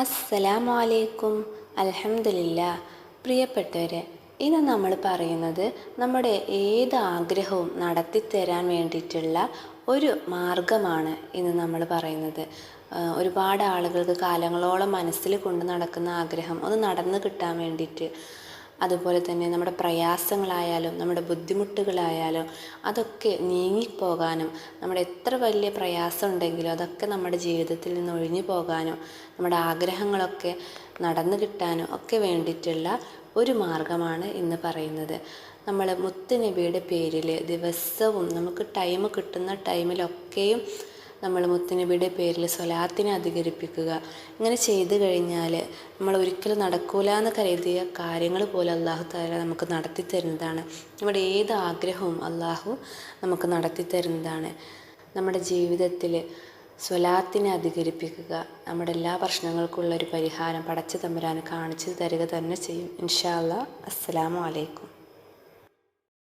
അസ്സലാമു അലൈക്കും. അൽഹംദുലില്ലാ. പ്രിയപ്പെട്ടവരെ, ഇന്ന് നമ്മൾ പറയുന്നത് നമ്മുടെ ഏത് ആഗ്രഹവും നടത്തിത്തരാൻ വേണ്ടിയിട്ടുള്ള ഒരു മാർഗമാണ് ഇന്ന് നമ്മൾ പറയുന്നത്. ഒരുപാട് ആളുകൾക്ക് കാലങ്ങളോളം മനസ്സിൽ കൊണ്ട് നടക്കുന്ന ആഗ്രഹം ഒന്ന് നടന്നു കിട്ടാൻ വേണ്ടിയിട്ട്, അതുപോലെ തന്നെ നമ്മുടെ പ്രയാസങ്ങളായാലും നമ്മുടെ ബുദ്ധിമുട്ടുകളായാലും അതൊക്കെ നീങ്ങിപ്പോകാനും, നമ്മുടെ എത്ര വലിയ പ്രയാസം ഉണ്ടെങ്കിലും അതൊക്കെ നമ്മുടെ ജീവിതത്തിൽ നിന്ന് ഒഴിഞ്ഞു പോകാനും നമ്മുടെ ആഗ്രഹങ്ങളൊക്കെ നടന്നു കിട്ടാനും ഒക്കെ വേണ്ടിയിട്ടുള്ള ഒരു മാർഗമാണ് ഇന്ന് പറയുന്നത്. നമ്മൾ മുത്തുനബിയുടെ പേരിൽ ദിവസവും നമുക്ക് ടൈം കിട്ടുന്ന ടൈമിലൊക്കെയും നമ്മൾ മുത്തുനബിയുടെ പേരിൽ സ്വലാത്തിനെ അധികരിപ്പിക്കുക. ഇങ്ങനെ ചെയ്തു കഴിഞ്ഞാൽ നമ്മൾ ഒരിക്കലും നടക്കൂല എന്ന് കരുതിയ കാര്യങ്ങൾ പോലും അള്ളാഹു തആല നമുക്ക് നടത്തി തരുന്നതാണ്. നമ്മുടെ ഏത് ആഗ്രഹവും അള്ളാഹു നമുക്ക് നടത്തി തരുന്നതാണ്. നമ്മുടെ ജീവിതത്തിൽ സ്വലാത്തിനെ അധികരിപ്പിക്കുക. നമ്മുടെ എല്ലാ പ്രശ്നങ്ങൾക്കുള്ളൊരു പരിഹാരം പടച്ച തമ്പുരാൻ കാണിച്ചു തരിക തന്നെ ചെയ്യും. ഇൻഷാ അല്ലാഹ്. അസ്സലാമു അലൈക്കും.